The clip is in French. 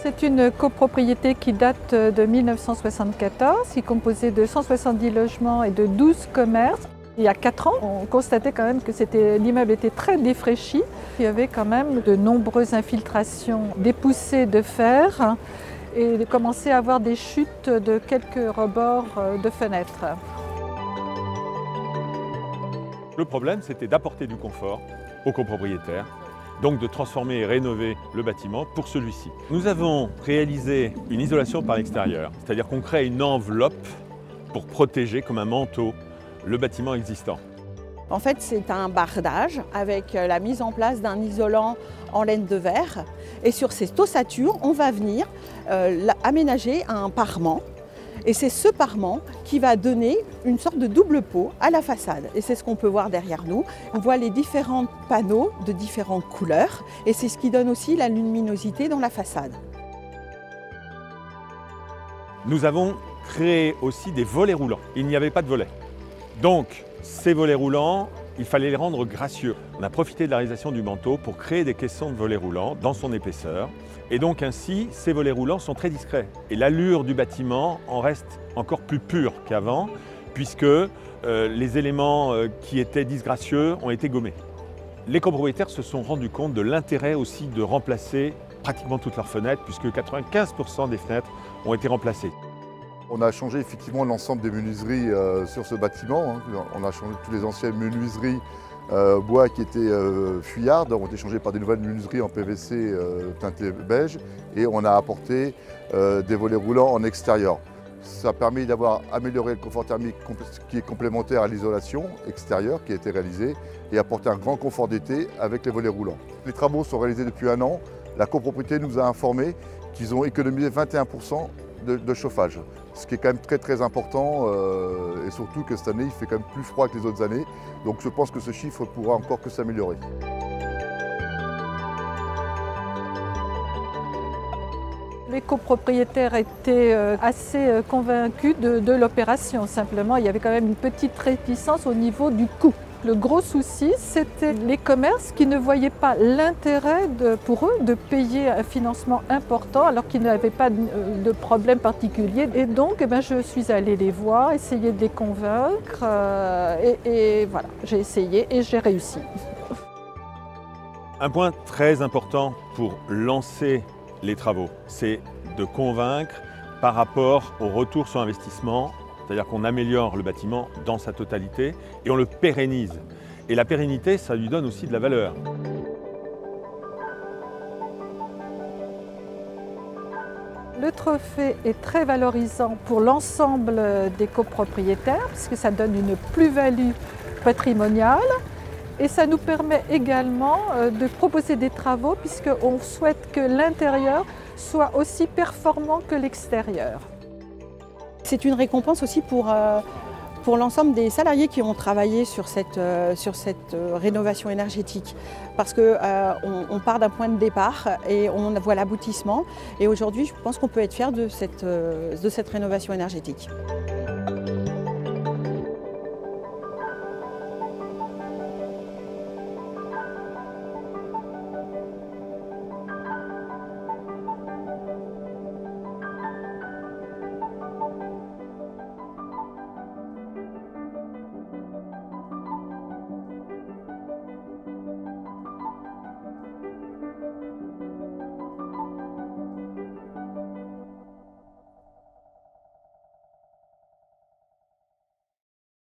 C'est une copropriété qui date de 1974, qui est composée de 170 logements et de 12 commerces. Il y a 4 ans, on constatait quand même que l'immeuble était très défraîchi. Il y avait quand même de nombreuses infiltrations, des poussées de fer et il commençait à avoir des chutes de quelques rebords de fenêtres. Le problème, c'était d'apporter du confort aux copropriétaires, donc de transformer et rénover le bâtiment pour celui-ci. Nous avons réalisé une isolation par l'extérieur, c'est-à-dire qu'on crée une enveloppe pour protéger comme un manteau le bâtiment existant. En fait, c'est un bardage avec la mise en place d'un isolant en laine de verre. Et sur cette ossature, on va venir aménager un parement. Et c'est ce parement qui va donner une sorte de double peau à la façade. Et c'est ce qu'on peut voir derrière nous. On voit les différents panneaux de différentes couleurs. Et c'est ce qui donne aussi la luminosité dans la façade. Nous avons créé aussi des volets roulants. Il n'y avait pas de volets. Donc, ces volets roulants, il fallait les rendre gracieux. On a profité de la réalisation du manteau pour créer des caissons de volets roulants dans son épaisseur. Et donc ainsi, ces volets roulants sont très discrets. Et l'allure du bâtiment en reste encore plus pure qu'avant, puisque les éléments qui étaient disgracieux ont été gommés. Les copropriétaires se sont rendus compte de l'intérêt aussi de remplacer pratiquement toutes leurs fenêtres, puisque 95% des fenêtres ont été remplacées. On a changé effectivement l'ensemble des menuiseries sur ce bâtiment. On a changé toutes les anciennes menuiseries bois qui étaient fuyardes, ont été changées par des nouvelles menuiseries en PVC teintées beige et on a apporté des volets roulants en extérieur. Ça a permis d'avoir amélioré le confort thermique qui est complémentaire à l'isolation extérieure qui a été réalisée et apporter un grand confort d'été avec les volets roulants. Les travaux sont réalisés depuis 1 an. La copropriété nous a informé qu'ils ont économisé 21% de chauffage, ce qui est quand même très important et surtout que cette année il fait quand même plus froid que les autres années, donc je pense que ce chiffre pourra encore que s'améliorer. Les copropriétaires étaient assez convaincus de l'opération, simplement il y avait quand même une petite réticence au niveau du coût. Le gros souci, c'était les commerces qui ne voyaient pas l'intérêt pour eux de payer un financement important alors qu'ils n'avaient pas de problème particulier. Et donc, je suis allée les voir, essayer de les convaincre et voilà, j'ai essayé et j'ai réussi. Un point très important pour lancer les travaux, c'est de convaincre par rapport au retour sur investissement. C'est-à-dire qu'on améliore le bâtiment dans sa totalité et on le pérennise. Et la pérennité, ça lui donne aussi de la valeur. Le trophée est très valorisant pour l'ensemble des copropriétaires puisque ça donne une plus-value patrimoniale et ça nous permet également de proposer des travaux puisqu'on souhaite que l'intérieur soit aussi performant que l'extérieur. C'est une récompense aussi pour l'ensemble des salariés qui ont travaillé sur cette rénovation énergétique. Parce qu'on part d'un point de départ et on voit l'aboutissement. Et aujourd'hui, je pense qu'on peut être fier de cette rénovation énergétique.